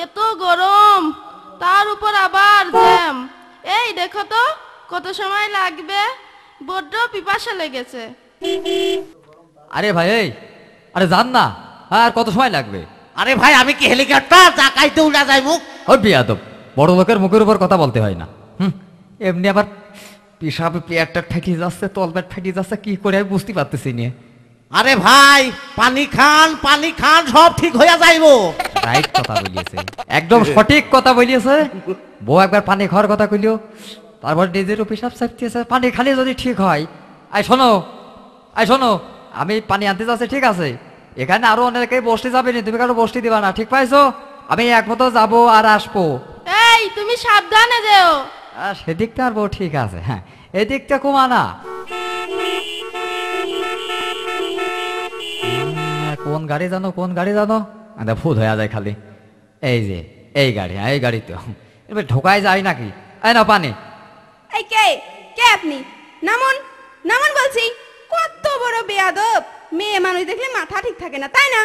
এত গরম, তার উপর আবার জ্যাম। এই দেখো তো কত সময় লাগবে, বড্ড পিপাসা লেগেছে। আরে ভাই এই, আরে যান না, আর কত সময় লাগবে? আরে ভাই আমি কি হেলিকপ্টার চাকাইতে উড়া যাই মুখ? ওই বিয়াদব, বড় লোকের মুখের উপর কথা বলতে হয় না। এমনি আবার পেশাবে পেটটা ঠেকে যাচ্ছে, তলপেট ঠেকে যাচ্ছে, কি করে আমি বুঝতে পারতেছি নিয়ে। আরে ভাই পানি খান সব ঠিক হয়ে যাইবো। রাইট কথা বলিয়েছে, একদম সঠিক কথা বলিয়েছে। বউ একবার পানি খাওয়ার কথা কইলিও, তারপর নিজেরও পেশাব চাইতেছে, পানি খালি যদি ঠিক হয়। আই শোনো, আমি পানি আনতে যাচ্ছি, ঠিক আছে? এখানে আরো অনেকেই বসতে যাবে না, তুমি কারো বসতে দিবা না, ঠিক পাইছো? আমি একমতো যাবো আর আসবো। এই তুমি সাবধানে যেও। সেদিকটা আর বউ ঠিক আছে, হ্যাঁ এদিকটা কমানা। কোন গাড়ি জানো ভূত হয়ে যায় খালি। এই যে এই গাড়ি, এই গাড়ি তো এবার ঢোকাই যায় নাকি? এই না পানি। এই কে কে আপনি? নামুন নামুন বলছি। কত বড় বেয়াদব! মেয়ে মানুষ দেখলে মাথা ঠিক থাকে না, তাই না?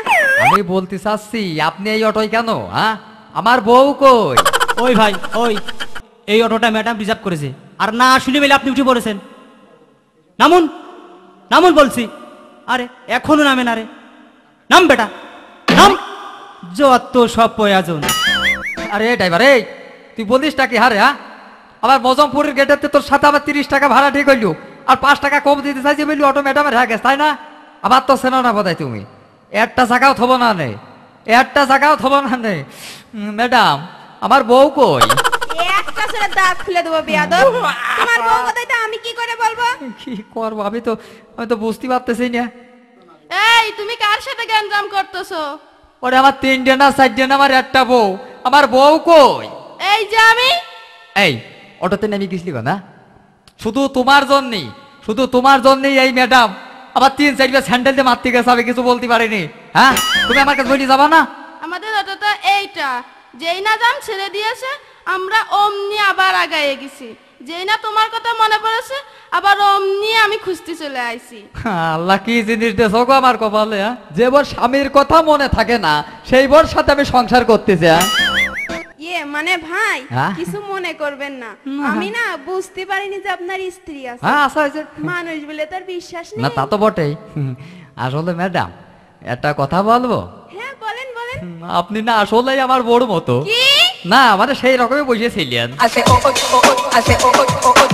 আমি বলতে চাচ্ছি আপনি এই অটোয় কেন? হ্যাঁ, আমার বউ কই? ওই ভাই ওই, এই অটোটা ম্যাডাম রিজার্ভ করেছে, আর না শুনে বেলে আপনি উঠে পড়েছেন। নামুন নামুন বলছি। আরে এখনো নামে না রে, নাম বেটা নাম। যত সব প্রয়োজন। আরে ড্রাইভার, এই তুই বলিসটা কি হারে? হ্যাঁ, আমার মজমপুরের গেটেতে তোর সাথে আমার 30 টাকা ভাড়া ঠিক হইলো, আর 5 টাকা কম দিতে চাইছি বলি অটো ম্যাডামের হয়ে গেছে, তাই না? আবার তো চেনো না বোধহয় তুমি। একটা জায়গাও থবো না নে, ম্যাডাম আমার বউ কই? একটা ছেলে দাঁত খুলে দেবো বেয়াদব। তোমার বউ কোথায়, তা আমি কি করে বলবো? কি করবো আমি তো বুঝতে পারতেছি না। এই তুমি কার সাথে গ্যাঞ্জাম করতেছো? ওরে আমার 3টে না 4টে না, আমার একটা বউ, আমার বউ কই? এই যে আমি। এই অটোতে নেমে গেছিলি না? শুধু তোমার জন্যই এই ম্যাডাম আবার 3-4 বার স্যান্ডেল দিয়ে মারতে গেছে, আমি কিছু বলতে পারিনি। হ্যাঁ, তুমি আমার কাছে বলি যাবা না? আমাদের অটোটা এইটা, যেই না জাম ছেড়ে দিয়েছে আমরা অমনি আবার আগায়ে গেছি। যেই না তোমার কথা মনে পড়েছে আবার অমনি আমি খুঁজতে চলে আইছি। আল্লাহ কি জিনিস দিয়েছো গো আমার কপালে, যে বর স্বামীর কথা মনে থাকে না সেই বর সাথে আমি সংসার করতেছি। ইয়ে মানে ভাই, হ্যাঁ? কিছু মনে করবেন না, আমি না বুঝতে পারিনি যে আপনার স্ত্রী আছে। হ্যাঁ আচ্ছা আছে মানুষ বলে তার বিশ্বাস না, নেই। তা তো বটেই। আসলে ম্যাডাম একটা কথা বলবো? হ্যাঁ বলেন বলেন। আপনি না আসলেই আমার বড় মতো। কি? না মানে সেই রকমই বসেছিলেন। I say, oh, oh, oh, oh, I say, oh, oh, oh, oh.